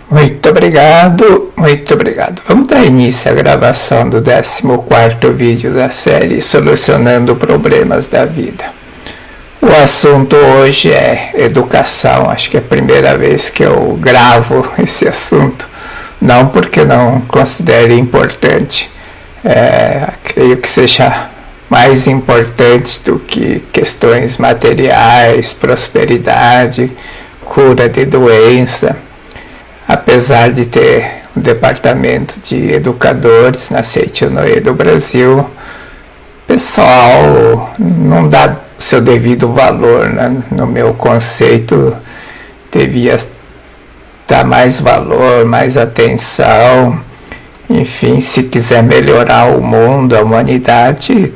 Muito obrigado, muito obrigado. Vamos dar início à gravação do 14º vídeo da série Solucionando Problemas da Vida. O assunto hoje é educação. Acho que é a primeira vez que eu gravo esse assunto. Não porque não considere importante. Creio que seja mais importante do que questões materiais, prosperidade, cura de doença. Apesar de ter um departamento de educadores na Seitonoye do Brasil, o pessoal não dá o seu devido valor, né? No meu conceito, devia dar mais valor, mais atenção. Enfim, se quiser melhorar o mundo, a humanidade,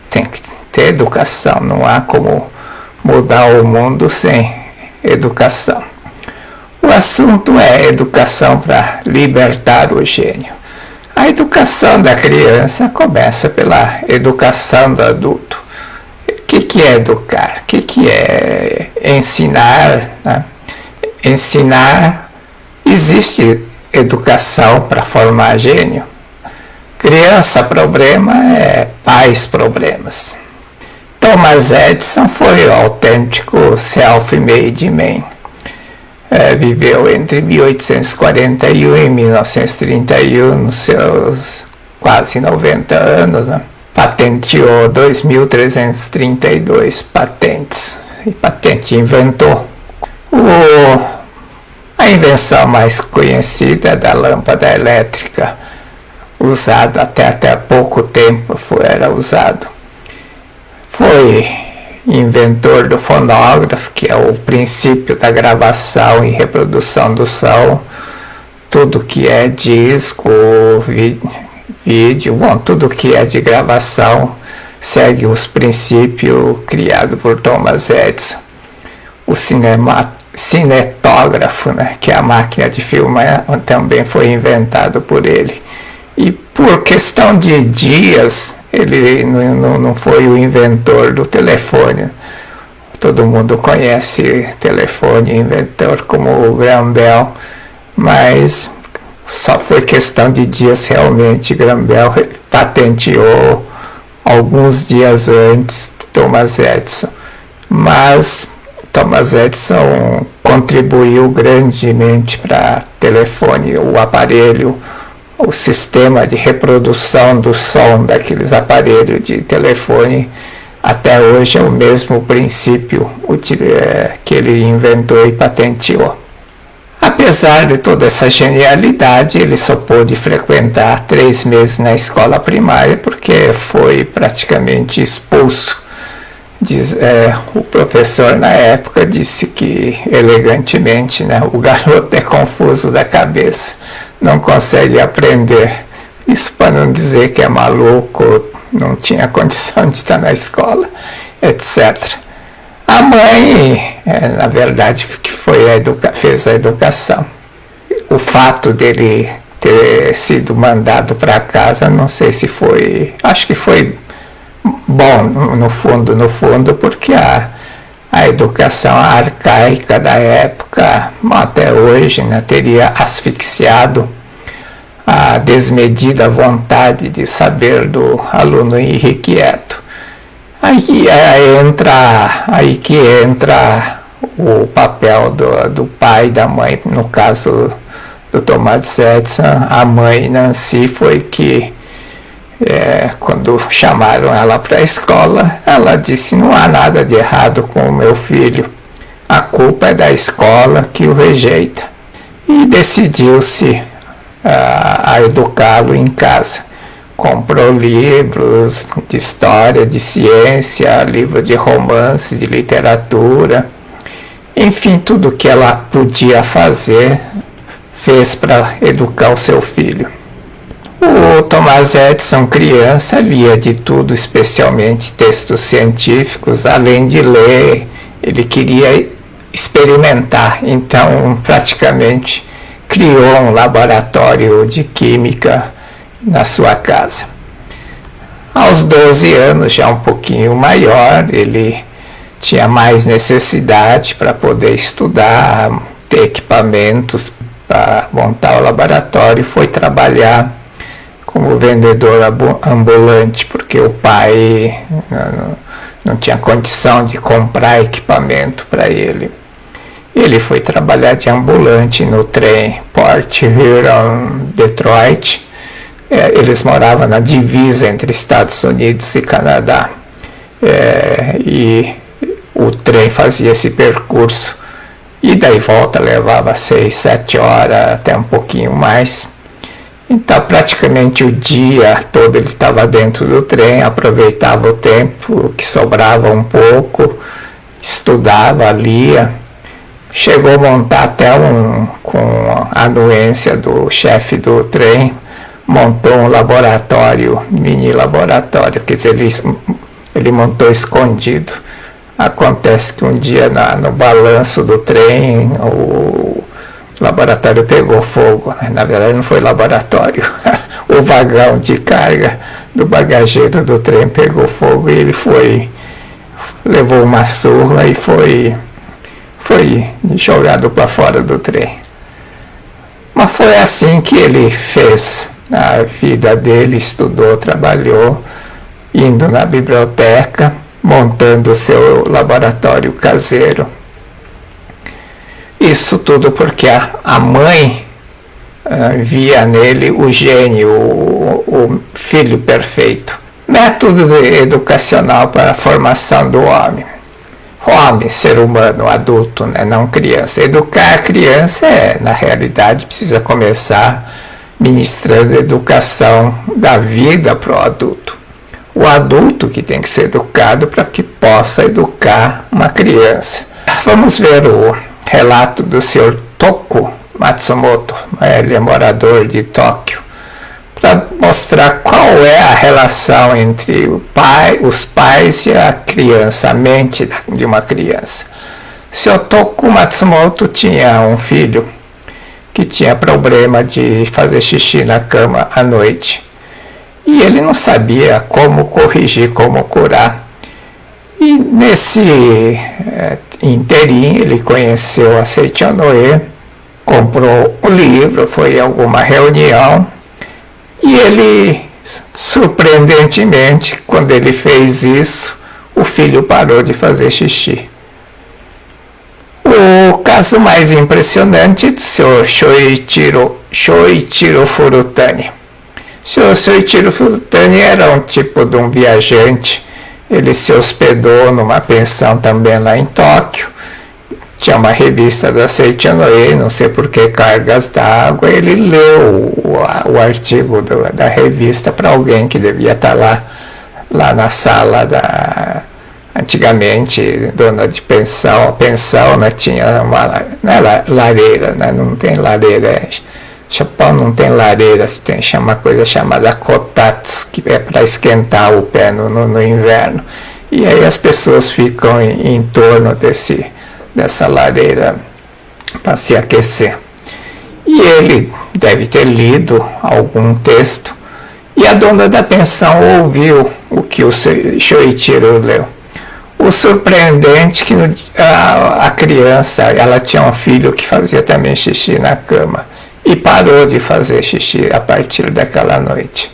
tem que ter educação. Não há como mudar o mundo sem educação. O assunto é educação para libertar o gênio. A educação da criança começa pela educação do adulto. O que é educar? O que é ensinar? Né? Ensinar, existe educação para formar gênio. Criança problema é pais problemas. Thomas Edison foi o autêntico self-made man. Viveu entre 1841 e 1931, nos seus quase 90 anos, né? Patenteou 2.332 patentes. E inventou. A invenção mais conhecida é da lâmpada elétrica, usada até pouco tempo era usado. Foi inventor do fonógrafo, que é o princípio da gravação e reprodução do som. Tudo que é disco, vídeo, tudo que é de gravação segue os princípios criados por Thomas Edison. O cinetógrafo, né, que é a máquina de filmar, também foi inventado por ele. E por questão de dias, ele não foi o inventor do telefone. Todo mundo conhece telefone, inventor como o Graham Bell, mas só foi questão de dias realmente. Graham Bell patenteou alguns dias antes de Thomas Edison. Mas Thomas Edison contribuiu grandemente para telefone, o aparelho, o sistema de reprodução do som daqueles aparelhos de telefone. Até hoje é o mesmo princípio que ele inventou e patenteou. Apesar de toda essa genialidade, ele só pôde frequentar 3 meses na escola primária porque foi praticamente expulso. O professor na época disse que, elegantemente, né, o garoto é confuso da cabeça, não consegue aprender. Isso para não dizer que é maluco, não tinha condição de estar na escola, etc. A mãe, na verdade, que fez a educação. O fato dele ter sido mandado para casa, não sei se foi, acho que foi bom, no fundo, porque a educação arcaica da época, até hoje, né, teria asfixiado a desmedida vontade de saber do aluno irrequieto. Aí que entra o papel do pai e da mãe. No caso do Thomas Edison, a mãe Nancy foi que, quando chamaram ela para a escola, ela disse: não há nada de errado com o meu filho, a culpa é da escola que o rejeita. E decidiu-se a educá-lo em casa. Comprou livros de história, de ciência, livros de romance, de literatura, enfim, tudo que ela podia fazer, fez para educar o seu filho. O Thomas Edison, criança, lia de tudo, especialmente textos científicos. Além de ler, ele queria experimentar, então praticamente criou um laboratório de química na sua casa. Aos 12 anos, já um pouquinho maior, ele tinha mais necessidade para poder estudar, ter equipamentos para montar o laboratório e foi trabalhar como vendedor ambulante, porque o pai não tinha condição de comprar equipamento para ele. Ele foi trabalhar de ambulante no trem Port Huron, Detroit. Eles moravam na divisa entre Estados Unidos e Canadá. E o trem fazia esse percurso. E daí volta levava 6, 7 horas, até um pouquinho mais. Então praticamente o dia todo ele estava dentro do trem, aproveitava o tempo que sobrava um pouco, estudava, lia. Chegou a montar até com a anuência do chefe do trem, montou um laboratório, mini laboratório, quer dizer, ele montou escondido. Acontece que um dia no balanço do trem o laboratório pegou fogo. Na verdade não foi laboratório, o vagão de carga do bagageiro do trem pegou fogo e ele levou uma surra e foi jogado para fora do trem. Mas foi assim que ele fez a vida dele, estudou, trabalhou, indo na biblioteca, montando o seu laboratório caseiro. Isso tudo porque a mãe via nele o gênio, o filho perfeito. Método educacional para a formação do homem. Homem, ser humano, adulto, né? Não criança. Educar a criança na realidade, precisa começar ministrando educação da vida para o adulto. O adulto que tem que ser educado para que possa educar uma criança. Vamos ver o relato do Sr. Toko Matsumoto, ele é morador de Tóquio, para mostrar qual é a relação entre os pais e a criança, a mente de uma criança. O Sr. Toko Matsumoto tinha um filho que tinha problema de fazer xixi na cama à noite. E ele não sabia como corrigir, como curar. E nesse inteirinho ele conheceu a Seiichi Noe, comprou o livro, foi em alguma reunião, e ele, surpreendentemente, quando ele fez isso, o filho parou de fazer xixi. O caso mais impressionante é do Sr. Shoichiro Furutani. O Sr. Shoichiro Furutani era um tipo de um viajante. Ele se hospedou numa pensão também lá em Tóquio. Tinha uma revista da Seiichi Noe, não sei por que cargas d'água. Ele leu o artigo da revista para alguém que devia estar lá na sala antigamente, dona de pensão. A pensão, né, tinha uma lareira, né, não tem lareira. Japão não tem lareira, tem uma coisa chamada kotatsu, que é para esquentar o pé no inverno. E aí as pessoas ficam em torno dessa lareira para se aquecer. E ele deve ter lido algum texto, e a dona da pensão ouviu o que o Shoichiro leu. O surpreendente é que a criança, ela tinha um filho que fazia também xixi na cama, e parou de fazer xixi a partir daquela noite.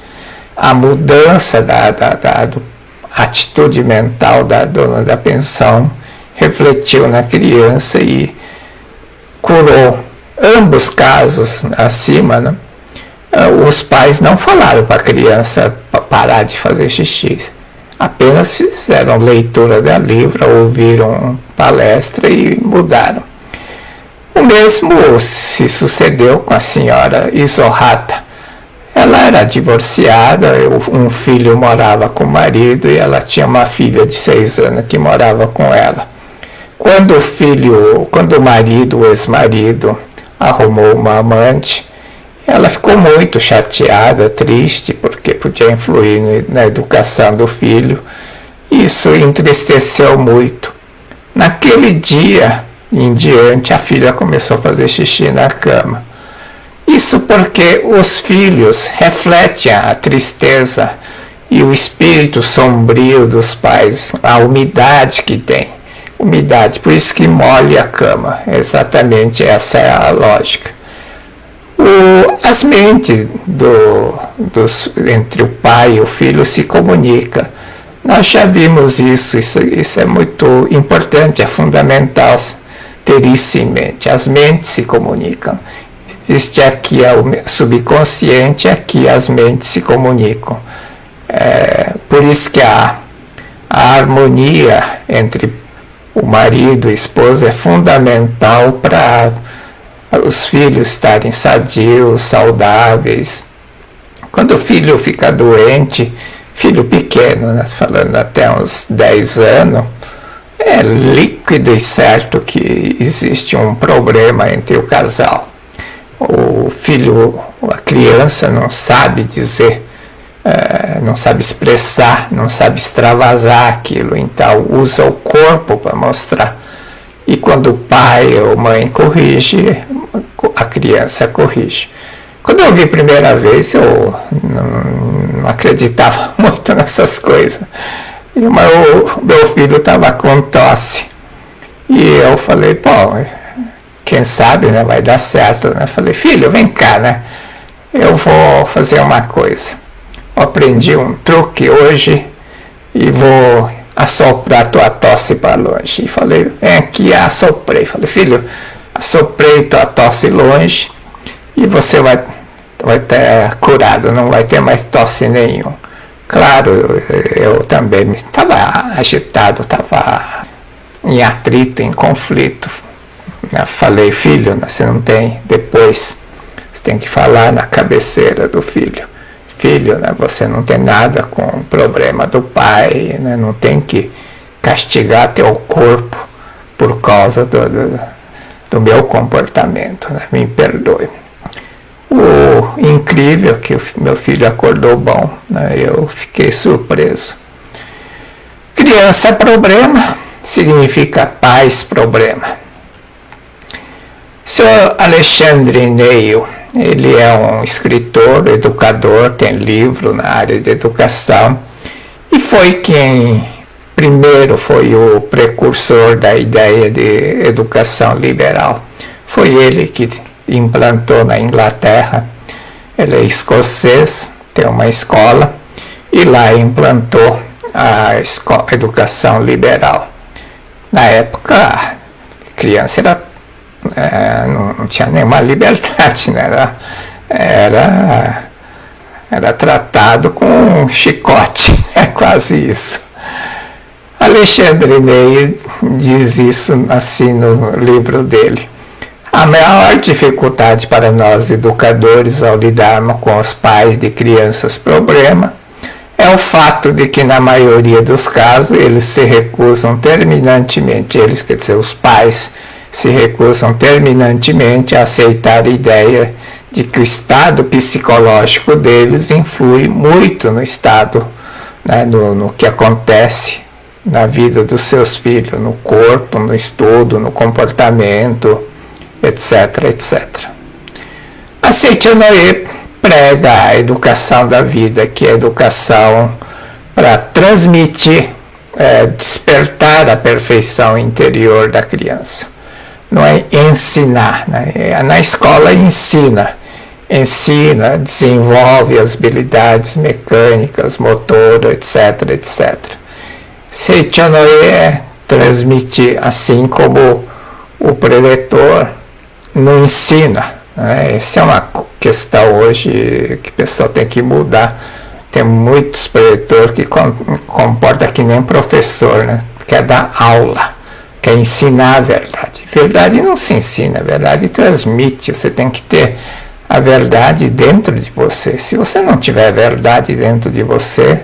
A mudança da atitude mental da dona da pensão refletiu na criança e curou. Ambos casos acima, né? Os pais não falaram para a criança parar de fazer xixi, apenas fizeram leitura da livro, ouviram palestra e mudaram. O mesmo se sucedeu com a senhora Isohata. Ela era divorciada, um filho morava com o marido e ela tinha uma filha de 6 anos que morava com ela. Quando o marido, o ex-marido, arrumou uma amante, ela ficou muito chateada, triste, porque podia influir na educação do filho. Isso entristeceu muito. Naquele dia em diante, a filha começou a fazer xixi na cama. Isso porque os filhos refletem a tristeza e o espírito sombrio dos pais, a umidade que tem. Umidade, por isso que molha a cama. Exatamente essa é a lógica. As mentes entre o pai e o filho se comunicam. Nós já vimos isso é muito importante, é fundamental ter isso em mente. As mentes se comunicam. Existe aqui o subconsciente, aqui as mentes se comunicam. Por isso que a harmonia entre o marido e a esposa é fundamental para os filhos estarem sadios, saudáveis. Quando o filho fica doente, filho pequeno, né, falando até uns 10 anos, é líquido e certo que existe um problema entre o casal. O filho, a criança não sabe dizer, não sabe expressar, não sabe extravasar aquilo, então usa o corpo para mostrar. E quando o pai ou mãe corrige, a criança corrige. Quando eu vi a primeira vez, eu não acreditava muito nessas coisas. E meu filho estava com tosse. E eu falei, pô, quem sabe, né, vai dar certo, né? Falei, filho, vem cá, né? Eu vou fazer uma coisa. Eu aprendi um truque hoje e vou assoprar tua tosse para longe. E falei, vem aqui, assoprei. Falei, filho, assoprei tua tosse longe e você vai ter curado, não vai ter mais tosse nenhum. Claro, eu também estava agitado, estava em atrito, em conflito. Eu falei, filho, você não tem, depois você tem que falar na cabeceira do filho. Filho, né, você não tem nada com o problema do pai, né, não tem que castigar teu corpo por causa do meu comportamento, né, me perdoe. O incrível é que o meu filho acordou bom, né, eu fiquei surpreso. Criança problema significa paz problema. Sr. Alexandre Neil, ele é um escritor, educador, tem livro na área de educação e foi quem primeiro foi o precursor da ideia de educação liberal. Foi ele que implantou na Inglaterra. Ele é escocês, tem uma escola e lá implantou a educação liberal. Na época, a criança não tinha nenhuma liberdade, né? Era tratado com um chicote, é quase isso. Alexandre Ney diz isso assim no livro dele. A maior dificuldade para nós educadores ao lidarmos com os pais de crianças problema é o fato de que na maioria dos casos eles se recusam terminantemente, quer dizer, os pais se recusam terminantemente a aceitar a ideia de que o estado psicológico deles influi muito no estado, né, no que acontece na vida dos seus filhos, no corpo, no estudo, no comportamento, etc, etc. A Seichonoye prega a educação da vida, que é a educação para transmitir, despertar a perfeição interior da criança. Não é ensinar, né? Na escola ensina, desenvolve as habilidades mecânicas, motoras, etc, etc. Seichonoye é transmitir, assim como o preletor não ensina, né? Essa é uma questão hoje que o pessoal tem que mudar. Tem muitos preletores que comportam que nem professor, né? Quer dar aula, quer ensinar a verdade. Verdade não se ensina, a verdade transmite. Você tem que ter a verdade dentro de você. Se você não tiver a verdade dentro de você,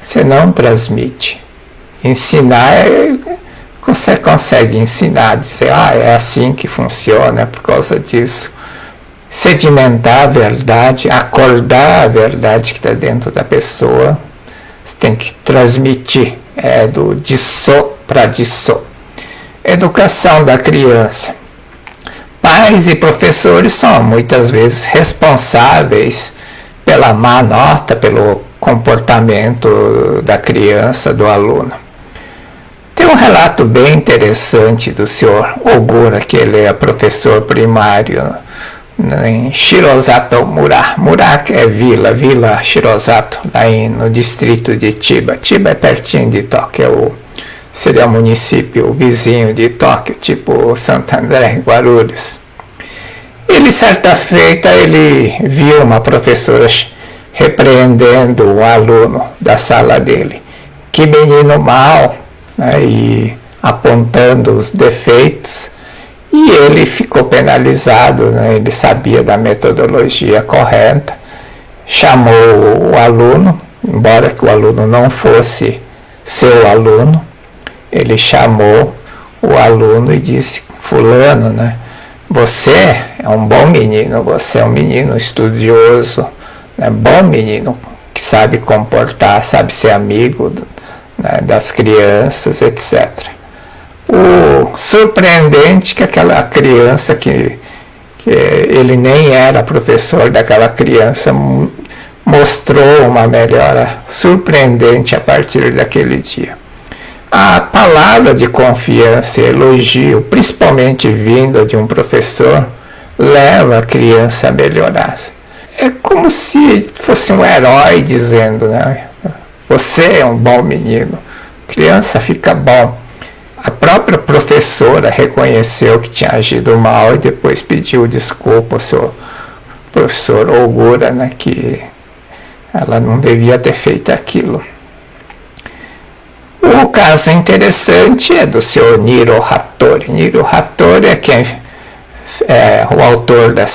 você não transmite. Ensinar você consegue ensinar, dizer, é assim que funciona, por causa disso. Sedimentar a verdade, acordar a verdade que está dentro da pessoa, você tem que transmitir, do disso para disso. Educação da criança. Pais e professores são muitas vezes responsáveis pela má nota, pelo comportamento da criança, do aluno. Tem um relato bem interessante do Sr. Ogura, que ele é professor primário em Shirosato Mura. Mura que é Vila Shirosato, lá no distrito de Chiba. Chiba é pertinho de Tóquio, seria o município vizinho de Tóquio, tipo Santo André, Guarulhos. Ele, certa feita, ele viu uma professora repreendendo um aluno da sala dele. Que menino mau, né, e apontando os defeitos. E ele ficou penalizado, né, ele sabia da metodologia correta, chamou o aluno, embora que o aluno não fosse seu aluno, ele chamou o aluno e disse: fulano, né, você é um bom menino, você é um menino estudioso, né, bom menino, que sabe comportar, sabe ser amigo, né, das crianças, etc. O surpreendente que aquela criança, que ele nem era professor daquela criança, mostrou uma melhora surpreendente a partir daquele dia. A palavra de confiança e elogio, principalmente vinda de um professor, leva a criança a melhorar. É como se fosse um herói dizendo, né? Você é um bom menino, criança fica bom. A própria professora reconheceu que tinha agido mal e depois pediu desculpa ao seu professor Ogura, né, que ela não devia ter feito aquilo. O caso interessante é do Sr. Niro Hattori. Niro Hattori é quem é o autor da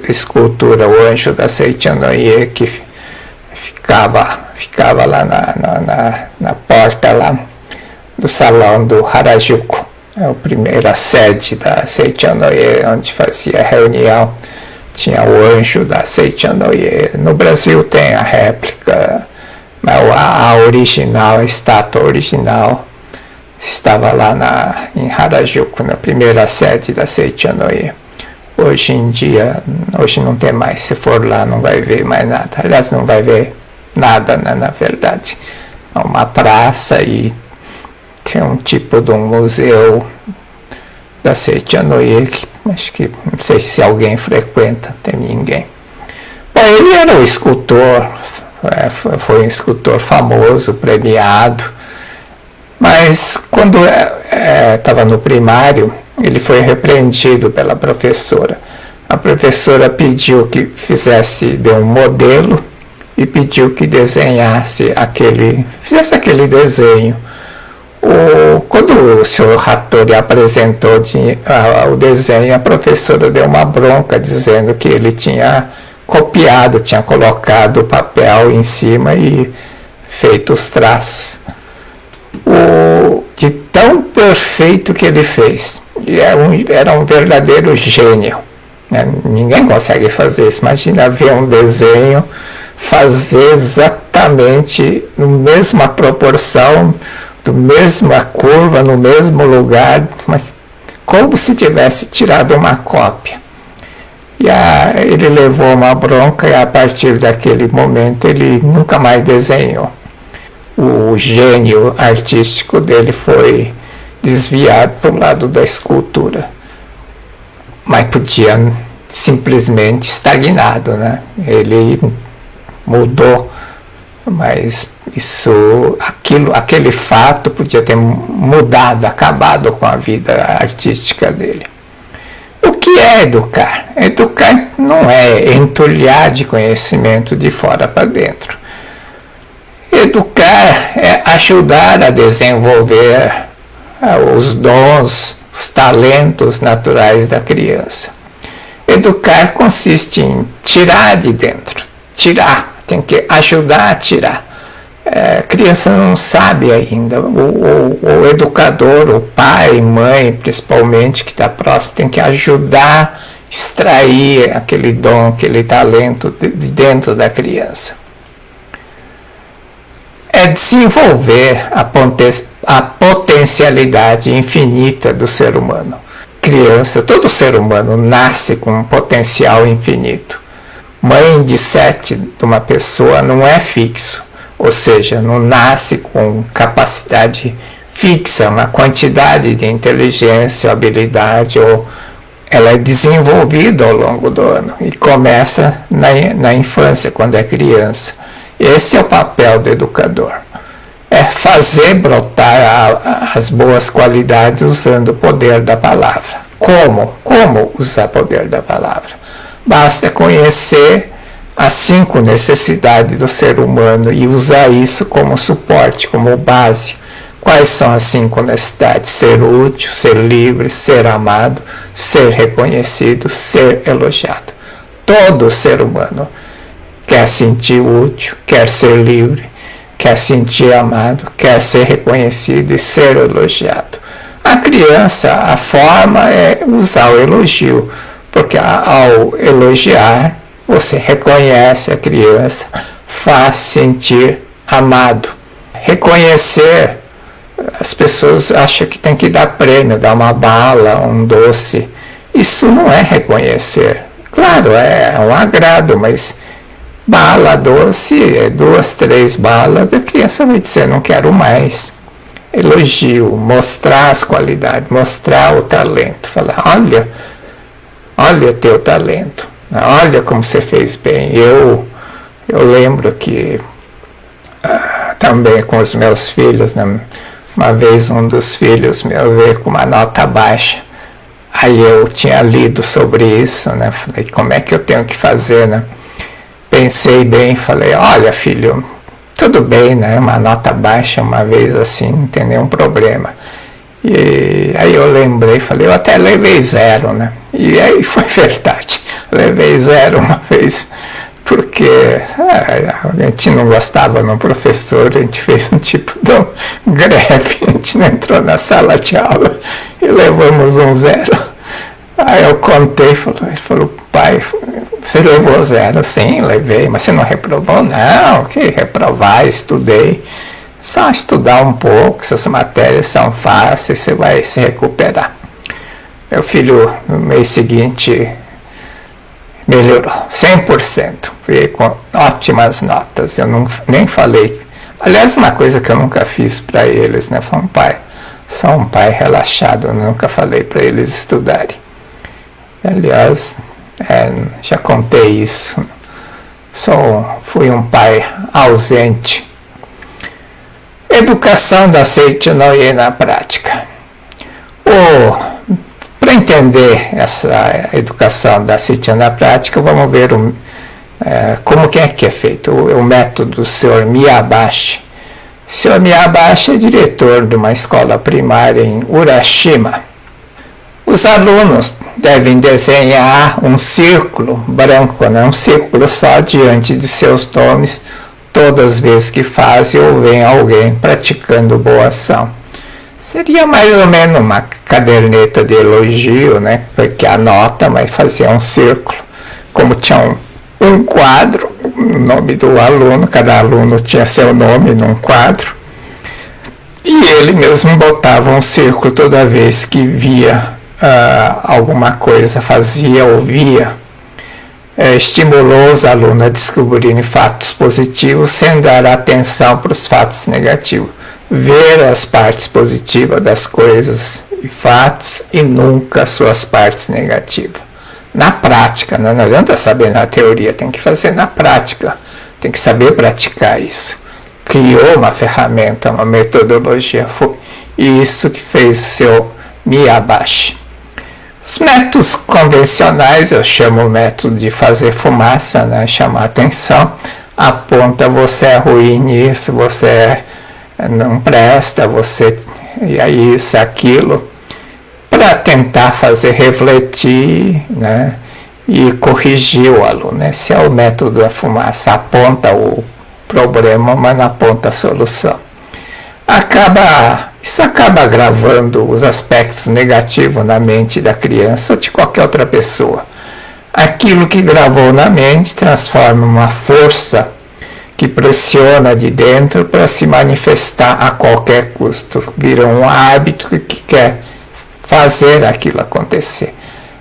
escultura O Anjo da Seichanoye, que ficava lá na porta lá do salão do Harajuku, é a primeira sede da Seichanoye, onde fazia reunião. Tinha o Anjo da Seichanoye. No Brasil tem a réplica, mas a original, a estátua original, estava lá em Harajuku, na primeira sede da Seichanoye. Hoje em dia, hoje não tem mais. Se for lá, não vai ver mais nada. Aliás, não vai ver nada, né, na verdade. É uma praça e tem um tipo de um museu da Seichanoye, que acho que não sei se alguém frequenta, tem ninguém. Bom, ele era um escultor, foi um escultor famoso, premiado, mas quando estava no primário, ele foi repreendido pela professora. A professora pediu que fizesse um modelo e pediu que fizesse aquele desenho. Quando o Sr. Hattori apresentou o desenho, a professora deu uma bronca dizendo que ele tinha copiado, tinha colocado o papel em cima e feito os traços. De tão perfeito que ele fez. E era um verdadeiro gênio, né? Ninguém consegue fazer isso. Imagina ver um desenho, fazer exatamente na mesma proporção, da mesma curva, no mesmo lugar, mas como se tivesse tirado uma cópia. E ele levou uma bronca e a partir daquele momento ele nunca mais desenhou. O gênio artístico dele foi desviado para o lado da escultura, mas podia simplesmente estagnado, né? Ele mudou, mas aquele fato podia ter mudado, acabado com a vida artística dele. O que é educar? Educar não é entulhar de conhecimento de fora para dentro. Educar é ajudar a desenvolver os dons, os talentos naturais da criança. Educar consiste em tirar de dentro, tem que ajudar a tirar. A criança não sabe ainda, o educador, o pai, mãe, principalmente, que está próximo, tem que ajudar a extrair aquele dom, aquele talento de dentro da criança. É desenvolver a potencialidade infinita do ser humano. Todo ser humano nasce com um potencial infinito. Mãe de 7 de uma pessoa não é fixo, ou seja, não nasce com capacidade fixa, uma quantidade de inteligência, habilidade ou ela é desenvolvida ao longo do ano e começa na infância, quando é criança. Esse é o papel do educador. É fazer brotar as boas qualidades usando o poder da palavra. Como? Como usar o poder da palavra? Basta conhecer as 5 necessidades do ser humano e usar isso como suporte, como base. Quais são as 5 necessidades? Ser útil, ser livre, ser amado, ser reconhecido, ser elogiado. Todo ser humano quer sentir útil, quer ser livre, quer sentir amado, quer ser reconhecido e ser elogiado. A criança, a forma é usar o elogio, porque ao elogiar, você reconhece a criança, faz sentir amado. Reconhecer, as pessoas acham que tem que dar prêmio, dar uma bala, um doce. Isso não é reconhecer. Claro, é um agrado, mas bala, doce, 2, 3 balas, a criança vai dizer, não quero mais. Elogio, mostrar as qualidades, mostrar o talento. Falar, olha teu talento, olha como você fez bem. Eu lembro que também com os meus filhos, né? Uma vez um dos filhos meu veio com uma nota baixa. Aí eu tinha lido sobre isso, né? Falei, como é que eu tenho que fazer, né? Pensei bem, falei, olha filho, tudo bem, né? Uma nota baixa uma vez assim, não tem nenhum problema. E aí eu lembrei, falei, eu até levei 0, né? E aí foi verdade, levei 0 uma vez, porque a gente não gostava do professor, a gente fez um tipo de greve, a gente não entrou na sala de aula e levamos um 0. Aí eu contei, ele falou, pai, você levou 0? Sim, levei, mas você não reprovou? Não, que reprovar, estudei. Só estudar um pouco, essas matérias são fáceis, você vai se recuperar. Meu filho, no mês seguinte, melhorou, 100%, veio com ótimas notas, eu nem falei. Aliás, uma coisa que eu nunca fiz para eles, né? Falei, pai, sou um pai relaxado, eu nunca falei para eles estudarem. Aliás, já contei isso, fui um pai ausente. Educação da Seichonoye na prática. Para entender essa educação da Seichonoye na prática, vamos ver como que é feito o método do Sr. Miyabashi. O Sr. Miyabashi é diretor de uma escola primária em Urashima. Os alunos devem desenhar um círculo branco, né? Um círculo só diante de seus nomes, todas as vezes que fazem ou vem alguém praticando boa ação. Seria mais ou menos uma caderneta de elogio, né? Porque anota, mas fazia um círculo. Como tinha um quadro, o nome do aluno, cada aluno tinha seu nome num quadro, e ele mesmo botava um círculo toda vez que via alguma coisa, fazia ou via. Estimulou os alunos a descobrirem fatos positivos sem dar atenção para os fatos negativos. Ver as partes positivas das coisas e fatos e nunca suas partes negativas. Na prática, não adianta saber na teoria, tem que fazer na prática, tem que saber praticar isso. Criou uma ferramenta, uma metodologia, foi isso que fez o seu Miyabashi. Os métodos convencionais, eu chamo o método de fazer fumaça, né? Chamar atenção, aponta você é ruim nisso, você não presta, você é isso, aquilo, para tentar fazer refletir, né? E corrigir o aluno. Esse é o método da fumaça, aponta o problema, mas não aponta a solução. Isso acaba gravando os aspectos negativos na mente da criança ou de qualquer outra pessoa. Aquilo que gravou na mente transforma uma força que pressiona de dentro para se manifestar a qualquer custo. Vira um hábito que quer fazer aquilo acontecer.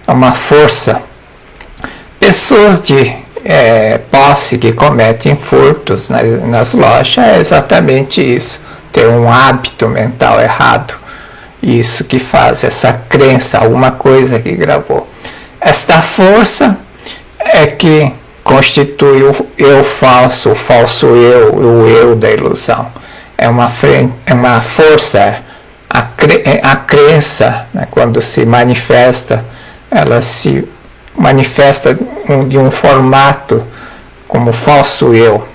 É uma força. Pessoas de posse que cometem furtos nas lojas é exatamente isso. Ter um hábito mental errado. Isso que faz essa crença, alguma coisa que gravou. Esta força é que constitui o eu falso, o falso eu, o eu da ilusão. É uma força, a crença, né, quando se manifesta, ela se manifesta de um formato como falso eu.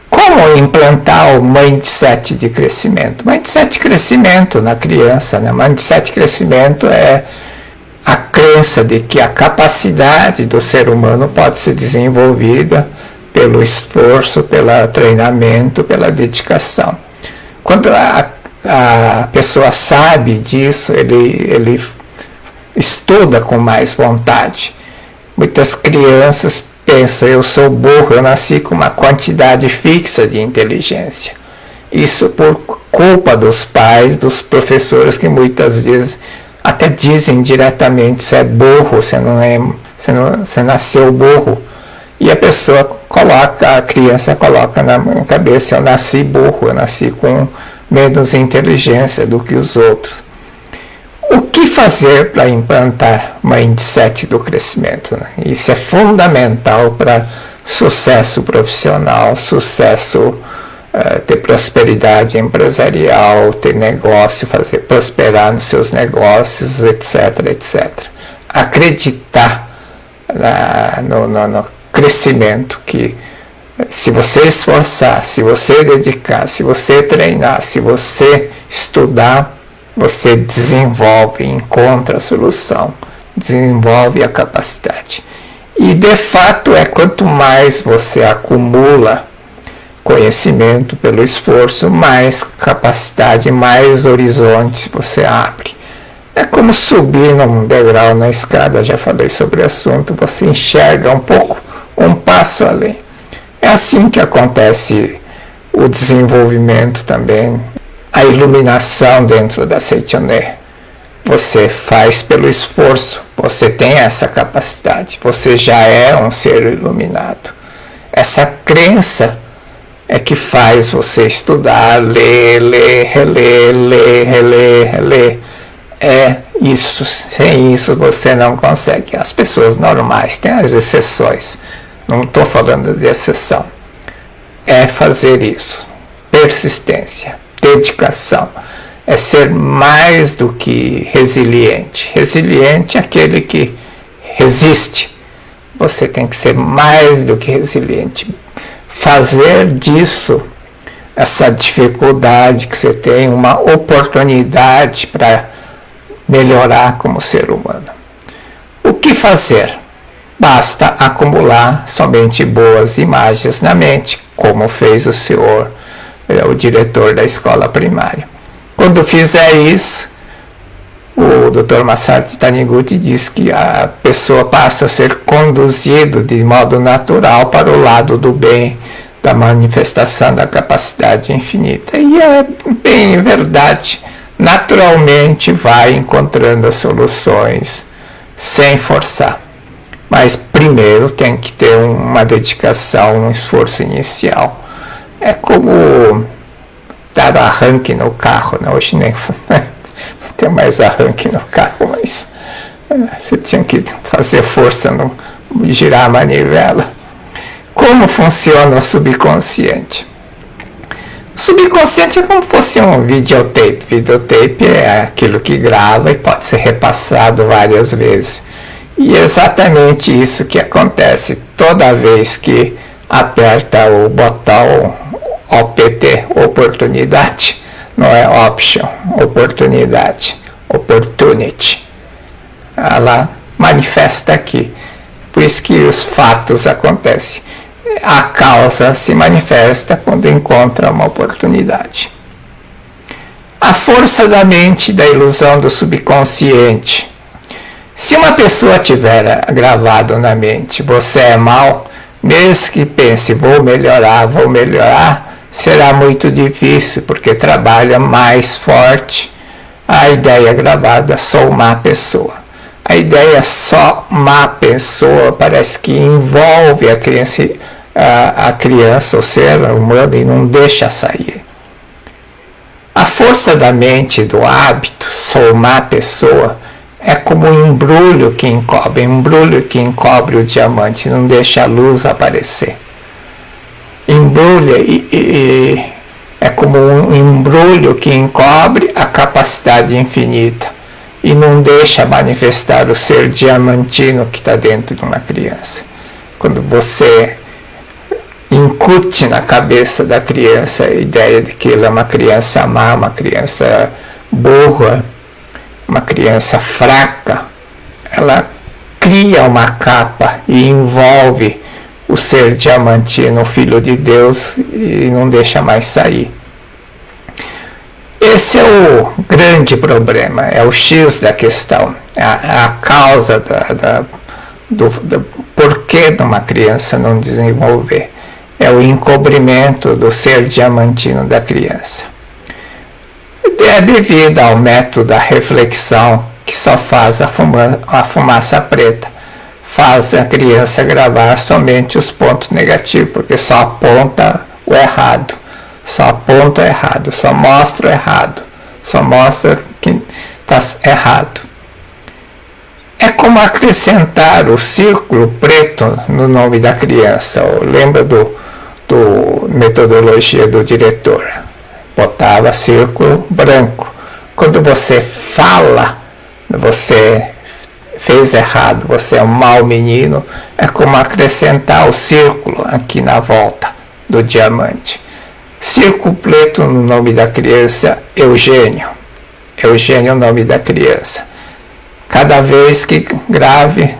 Como implantar o mindset de crescimento? Mindset de crescimento na criança, né? Mindset de crescimento é a crença de que a capacidade do ser humano pode ser desenvolvida pelo esforço, pelo treinamento, pela dedicação. Quando a pessoa sabe disso, ele estuda com mais vontade. Muitas crianças pensam, eu sou burro, eu nasci com uma quantidade fixa de inteligência. Isso por culpa dos pais, dos professores, que muitas vezes até dizem diretamente, você é burro, você nasceu burro. E a pessoa a criança coloca na cabeça, eu nasci burro, eu nasci com menos inteligência do que os outros. O que fazer para implantar o mindset do crescimento? Né? Isso é fundamental para sucesso profissional, sucesso, ter prosperidade empresarial, ter negócio, fazer prosperar nos seus negócios, etc, etc. Acreditar no crescimento, que se você esforçar, se você dedicar, se você treinar, se você estudar, você desenvolve, encontra a solução, desenvolve a capacidade. E de fato quanto mais você acumula conhecimento pelo esforço, mais capacidade, mais horizontes você abre. É como subir num degrau na escada, já falei sobre o assunto, você enxerga um passo além. É assim que acontece o desenvolvimento também, a iluminação dentro da Seichoné. Você faz pelo esforço, você tem essa capacidade, você já é um ser iluminado. Essa crença é que faz você estudar, ler, reler. É isso, sem isso você não consegue. As pessoas normais, tem as exceções, não estou falando de exceção. É fazer isso, persistência, dedicação, é ser mais do que resiliente. Resiliente é aquele que resiste. Você tem que ser mais do que resiliente. Fazer disso, essa dificuldade que você tem, uma oportunidade para melhorar como ser humano. O que fazer? Basta acumular somente boas imagens na mente, como fez o senhor, o diretor da escola primária. Quando fizer isso, o Dr. Masaru Taniguchi diz que a pessoa passa a ser conduzida de modo natural para o lado do bem, da manifestação da capacidade infinita. E é bem verdade, naturalmente vai encontrando as soluções sem forçar. Mas primeiro tem que ter uma dedicação, um esforço inicial. É como dar arranque no carro, né? Hoje nem não tem mais arranque no carro, mas você tinha que fazer força, não girar a manivela. Como funciona o subconsciente? O subconsciente é como se fosse um videotape. Videotape é aquilo que grava e pode ser repassado várias vezes. E é exatamente isso que acontece toda vez que aperta o botão OPT, oportunidade, não é option, oportunidade, opportunity. Ela manifesta aqui. Por isso que os fatos acontecem. A causa se manifesta quando encontra uma oportunidade. A força da mente, da ilusão do subconsciente. Se uma pessoa tiver gravado na mente, você é mau, mesmo que pense, vou melhorar, será muito difícil, porque trabalha mais forte a ideia gravada, sou má pessoa. A ideia só má pessoa parece que envolve a criança, o ser humano, e não deixa sair. A força da mente, do hábito, sou má pessoa, é como um embrulho que encobre o diamante, não deixa a luz aparecer. Embrulha é como um embrulho que encobre a capacidade infinita e não deixa manifestar o ser diamantino que está dentro de uma criança. Quando você incute na cabeça da criança a ideia de que ela é uma criança má, uma criança burra, uma criança fraca, ela cria uma capa e envolve o ser diamantino, o Filho de Deus, e não deixa mais sair. Esse é o grande problema, é o X da questão, a causa do porquê de uma criança não desenvolver. É o encobrimento do ser diamantino da criança. É devido ao método da reflexão, que só faz a fumaça preta. Faz a criança gravar somente os pontos negativos, porque só aponta o errado, só aponta o errado, só mostra o errado, só mostra que está errado. É como acrescentar o círculo preto no nome da criança. Lembra do metodologia do diretor? Botava círculo branco. Quando você fala, você fez errado, você é um mau menino, é como acrescentar o círculo aqui na volta do diamante. Círculo preto no nome da criança, Eugênio. Eugênio é o nome da criança. Cada vez que grave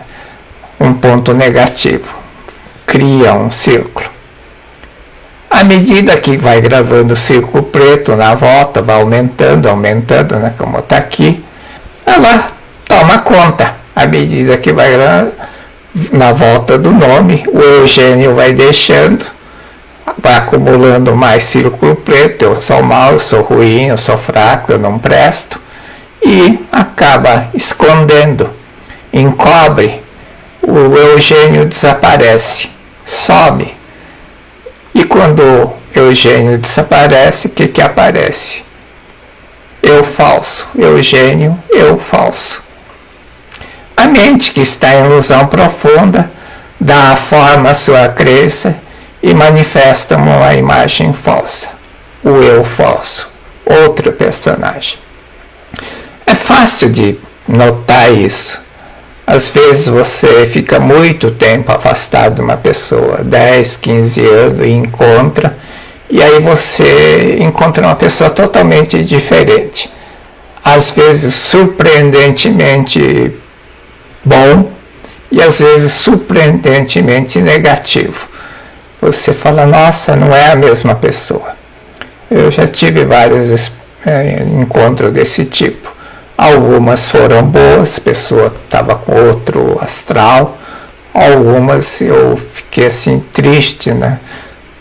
um ponto negativo, cria um círculo. À medida que vai gravando o círculo preto na volta, vai aumentando, né, como está aqui, ela toma conta. À medida que vai na volta do nome, o Eugênio vai deixando, vai acumulando mais círculo preto. Eu sou mau, eu sou ruim, eu sou fraco, eu não presto. E acaba escondendo, encobre, o Eugênio desaparece, some. E quando o Eugênio desaparece, o que aparece? Eu falso, Eugênio, eu falso. A mente que está em ilusão profunda dá a forma à sua crença e manifesta uma imagem falsa, o eu falso, outro personagem. É fácil de notar isso. Às vezes você fica muito tempo afastado de uma pessoa, 10, 15 anos, e encontra, e aí você encontra uma pessoa totalmente diferente. Às vezes surpreendentemente bom e às vezes surpreendentemente negativo. Você fala, nossa, não é a mesma pessoa. Eu já tive vários encontros desse tipo. Algumas foram boas, a pessoa estava com outro astral. Algumas eu fiquei assim triste, né?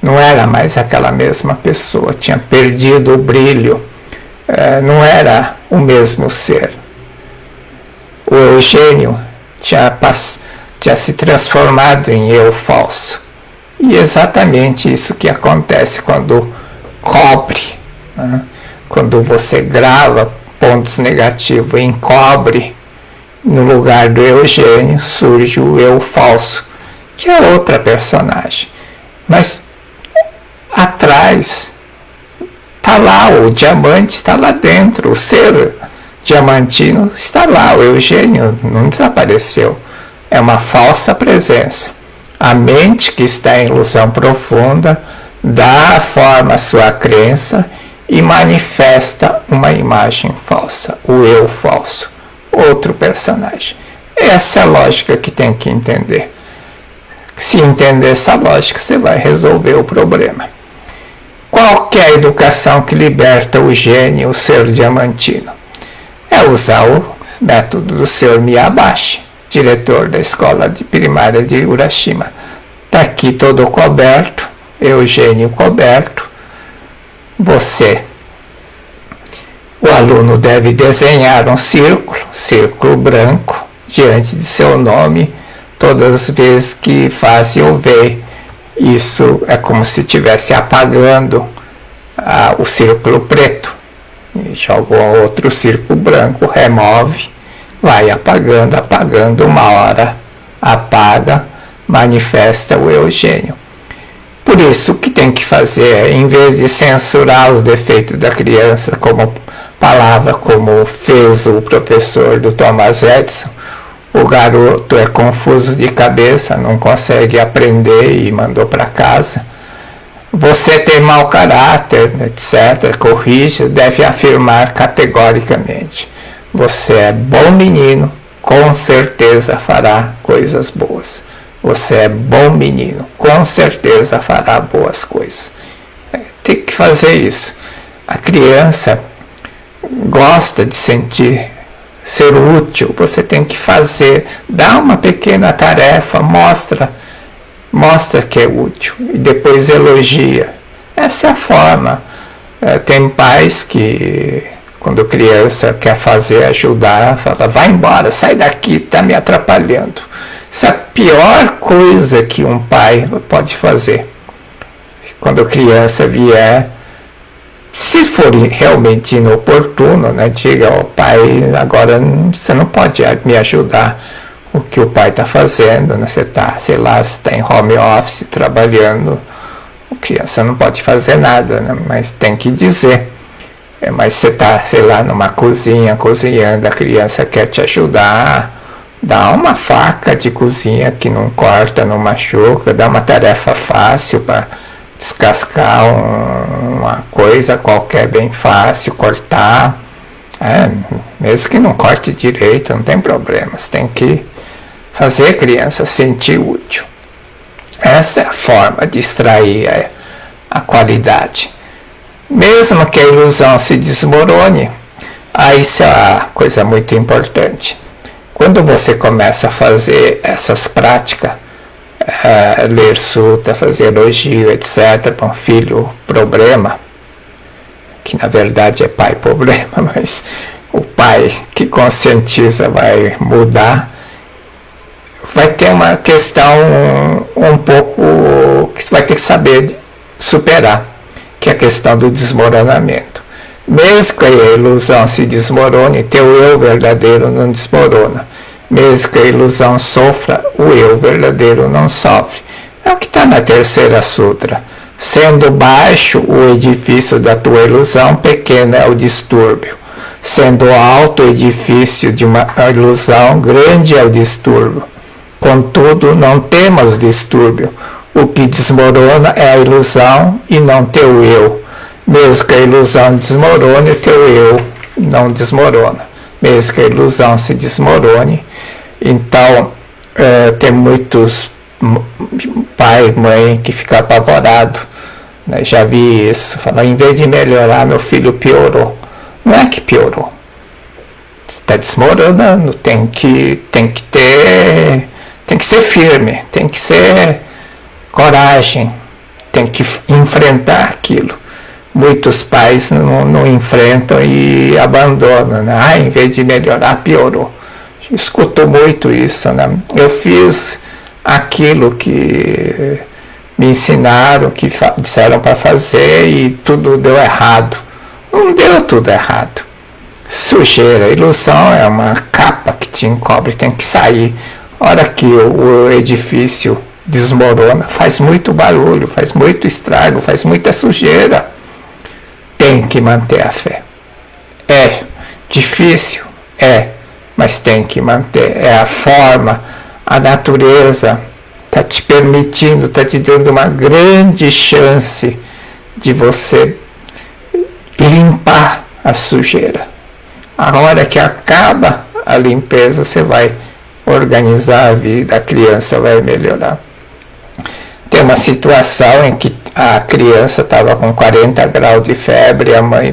Não era mais aquela mesma pessoa, tinha perdido o brilho, não era o mesmo ser. O Eugênio tinha se transformado em eu falso. E é exatamente isso que acontece quando cobre, né? Quando você grava pontos negativos e encobre, no lugar do Eugênio surge o eu falso, que é outra personagem. Mas atrás está lá, o diamante está lá dentro, o ser diamantino está lá, o Eugênio não desapareceu, é uma falsa presença. A mente que está em ilusão profunda dá a forma à sua crença e manifesta uma imagem falsa, o eu falso, outro personagem. Essa é a lógica que tem que entender. Se entender essa lógica, você vai resolver o problema. Qual que é a educação que liberta o gênio, o ser diamantino? É usar o método do Sr. Miyabashi, diretor da escola primária de Urashima. Está aqui todo coberto, Eugênio coberto. O aluno deve desenhar um círculo branco, diante de seu nome, todas as vezes que faz ou vê. Isso é como se estivesse apagando o círculo preto. Joga outro círculo branco, remove vai apagando, apagando, uma hora apaga, manifesta o eu gênio. Por isso, o que tem que fazer é, em vez de censurar os defeitos da criança, como palavra, como fez o professor do Thomas Edison, o garoto é confuso de cabeça, não consegue aprender e mandou para casa. Você tem mau caráter, etc., corrige, deve afirmar categoricamente. Você é bom menino, com certeza fará coisas boas. Você é bom menino, com certeza fará boas coisas. Tem que fazer isso. A criança gosta de ser útil, você tem que fazer, dá uma pequena tarefa, mostra que é útil e depois elogia. Essa é a forma. Tem pais que, quando a criança quer fazer, ajudar, fala, vai embora, sai daqui, está me atrapalhando. Isso é a pior coisa que um pai pode fazer. Quando a criança vier, se for realmente inoportuno, né, diga ao pai, agora você não pode me ajudar o que o pai está fazendo, né? Você está, sei lá, você está em home office trabalhando, a criança não pode fazer nada, né? Mas tem que dizer. Mas você está, sei lá, numa cozinha, cozinhando, a criança quer te ajudar, dá uma faca de cozinha que não corta, não machuca, dá uma tarefa fácil para descascar uma coisa qualquer bem fácil, cortar, mesmo que não corte direito, não tem problema, você tem que fazer a criança sentir útil. Essa é a forma de extrair a qualidade. Mesmo que a ilusão se desmorone, isso é uma coisa muito importante. Quando você começa a fazer essas práticas, ler sutra, fazer elogio, etc., para um filho problema, que na verdade é pai problema, mas o pai que conscientiza vai mudar, vai ter uma questão um pouco que você vai ter que saber superar, que é a questão do desmoronamento. Mesmo que a ilusão se desmorone, teu eu verdadeiro não desmorona. Mesmo que a ilusão sofra, o eu verdadeiro não sofre. É o que está na terceira sutra. Sendo baixo o edifício da tua ilusão, pequeno é o distúrbio. Sendo alto o edifício de uma ilusão, grande é o distúrbio. Contudo, não temas o distúrbio. O que desmorona é a ilusão e não teu eu. Mesmo que a ilusão desmorone, o teu eu não desmorona. Mesmo que a ilusão se desmorone. Então, tem muitos pai, mãe que ficam apavorados. Né? Já vi isso. Falam, em vez de melhorar, meu filho piorou. Não é que piorou. Está desmoronando. Tem que ser firme. Tem que ser coragem. Tem que enfrentar aquilo. Muitos pais não enfrentam e abandonam, né? Em vez de melhorar, piorou. Escuto muito isso, né? Eu fiz aquilo que me ensinaram, que disseram para fazer e tudo deu errado. Não deu tudo errado. Sujeira, ilusão é uma capa que te encobre, tem que sair. A hora que o edifício desmorona, faz muito barulho, faz muito estrago, faz muita sujeira. Tem que manter a fé. É difícil? Mas tem que manter. É a forma, a natureza está te permitindo, está te dando uma grande chance de você limpar a sujeira. A hora que acaba a limpeza, você vai organizar a vida, a criança vai melhorar. Tem uma situação em que a criança estava com 40 graus de febre, a mãe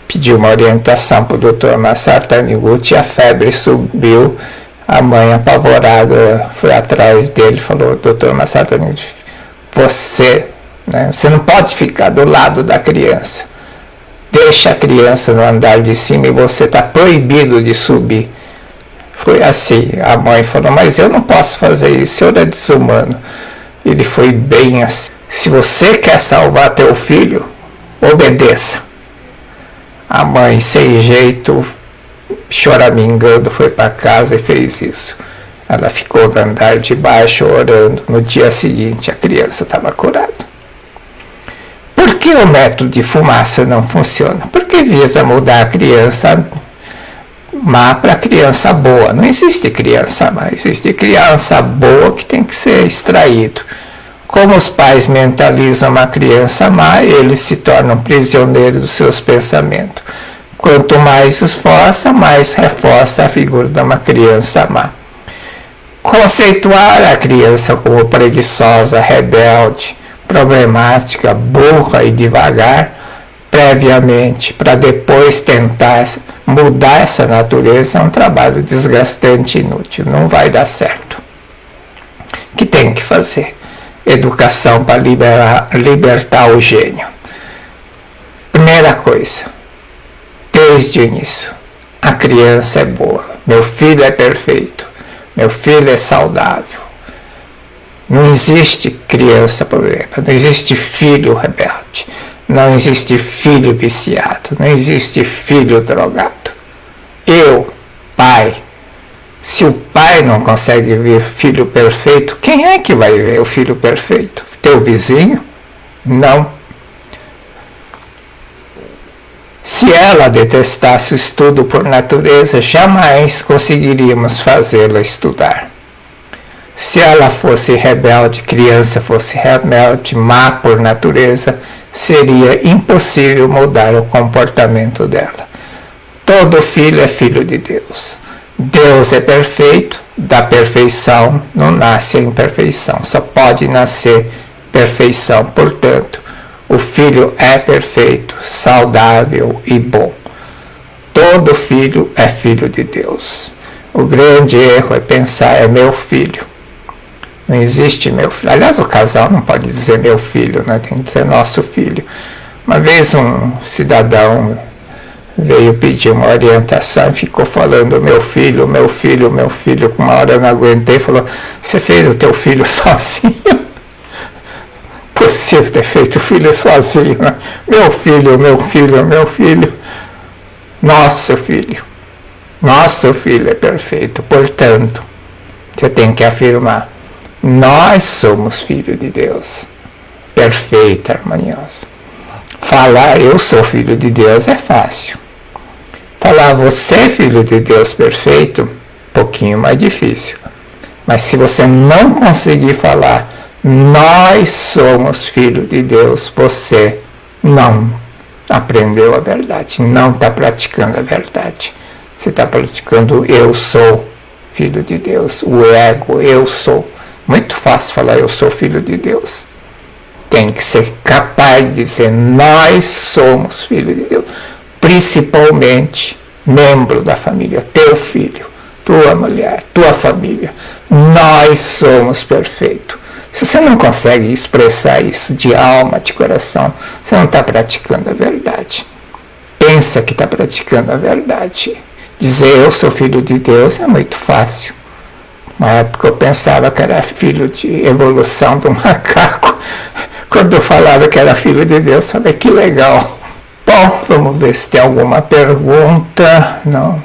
pediu uma orientação para o Dr. Masaru Taniguchi, a febre subiu, a mãe apavorada foi atrás dele e falou, Dr. Masaru Taniguchi, você não pode ficar do lado da criança, deixa a criança no andar de cima e você está proibido de subir. Foi assim, a mãe falou, mas eu não posso fazer isso, o senhor é desumano. Ele foi bem assim. Se você quer salvar teu filho, obedeça. A mãe, sem jeito, choramingando, foi para casa e fez isso. Ela ficou no andar de baixo orando. No dia seguinte, a criança estava curada. Por que o método de fumaça não funciona? Porque visa mudar a criança má para criança boa. Não existe criança má, existe criança boa que tem que ser extraído. Como os pais mentalizam uma criança má, eles se tornam prisioneiros dos seus pensamentos. Quanto mais esforça, mais reforça a figura de uma criança má. Conceituar a criança como preguiçosa, rebelde, problemática, burra e devagar, previamente, para depois tentar mudar essa natureza, é um trabalho desgastante e inútil. Não vai dar certo. O que tem que fazer? Educação para libertar o gênio. Primeira coisa, desde o início, a criança é boa, meu filho é perfeito, meu filho é saudável. Não existe criança problema, não existe filho rebelde, não existe filho viciado, não existe filho drogado. Eu, pai, se o pai não consegue ver filho perfeito, quem é que vai ver o filho perfeito? Teu vizinho? Não. Se ela detestasse o estudo por natureza, jamais conseguiríamos fazê-la estudar. Se ela fosse rebelde, criança fosse rebelde, má por natureza, seria impossível mudar o comportamento dela. Todo filho é filho de Deus. Deus é perfeito, da perfeição não nasce a imperfeição, só pode nascer perfeição. Portanto, o filho é perfeito, saudável e bom. Todo filho é filho de Deus. O grande erro é pensar, é meu filho. Não existe meu filho. Aliás, o casal não pode dizer meu filho, né? Tem que dizer nosso filho. Uma vez um cidadão veio pedir uma orientação e ficou falando meu filho, meu filho, meu filho. Com uma hora eu não aguentei, falou, você fez o teu filho sozinho? Possível ter feito o filho sozinho, né? Meu filho, meu filho, meu filho. Nosso filho é perfeito. Portanto, você tem que afirmar, nós somos filhos de Deus. Perfeito, harmonioso. Falar eu sou filho de Deus é fácil. Falar você é filho de Deus perfeito, um pouquinho mais difícil. Mas se você não conseguir falar, nós somos filhos de Deus, você não aprendeu a verdade, não está praticando a verdade. Você está praticando eu sou filho de Deus, o ego, eu sou. Muito fácil falar eu sou filho de Deus. Tem que ser capaz de dizer nós somos filhos de Deus. Principalmente membro da família, teu filho, tua mulher, tua família. Nós somos perfeitos. Se você não consegue expressar isso de alma, de coração, você não está praticando a verdade. Pensa que está praticando a verdade. Dizer eu sou filho de Deus é muito fácil. Uma época eu pensava que era filho de evolução do macaco. Quando eu falava que era filho de Deus, eu falei, que legal. Bom, vamos ver se tem alguma pergunta. Não.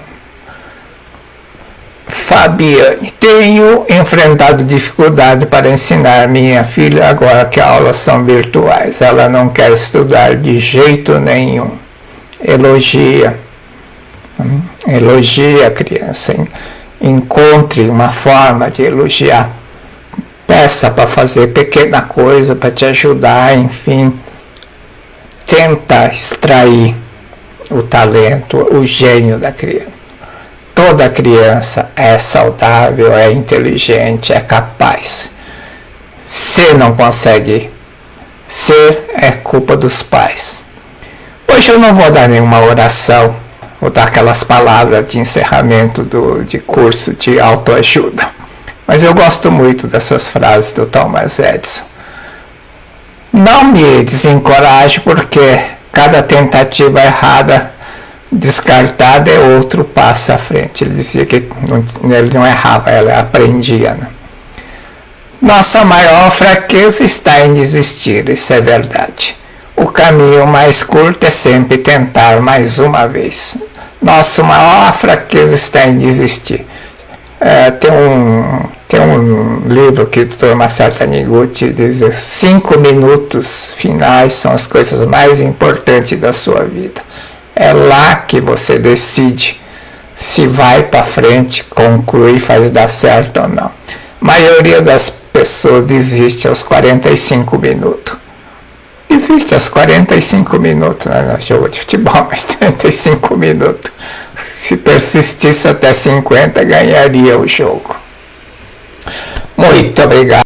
Fabiane, tenho enfrentado dificuldade para ensinar minha filha agora que as aulas são virtuais. Ela não quer estudar de jeito nenhum. Elogia a criança. Encontre uma forma de elogiar. Peça para fazer pequena coisa para te ajudar, enfim. Tenta extrair o talento, o gênio da criança. Toda criança é saudável, é inteligente, é capaz. Se não consegue ser, é culpa dos pais. Hoje eu não vou dar nenhuma oração, vou dar aquelas palavras de encerramento de curso de autoajuda. Mas eu gosto muito dessas frases do Thomas Edison. Não me desencoraje, porque cada tentativa errada, descartada, é outro passo à frente. Ele dizia que ele não errava, ele aprendia. Né? Nossa maior fraqueza está em desistir, isso é verdade. O caminho mais curto é sempre tentar mais uma vez. Nossa maior fraqueza está em desistir. Tem um livro que o Dr. Masaru Taniguchi diz: 5 minutos finais são as coisas mais importantes da sua vida. É lá que você decide se vai para frente, conclui, faz dar certo ou não. A maioria das pessoas desiste aos 45 minutos. Desiste aos 45 minutos, né, no jogo de futebol, mas 35 minutos. Se persistisse até 50, ganharia o jogo. Muito obrigado.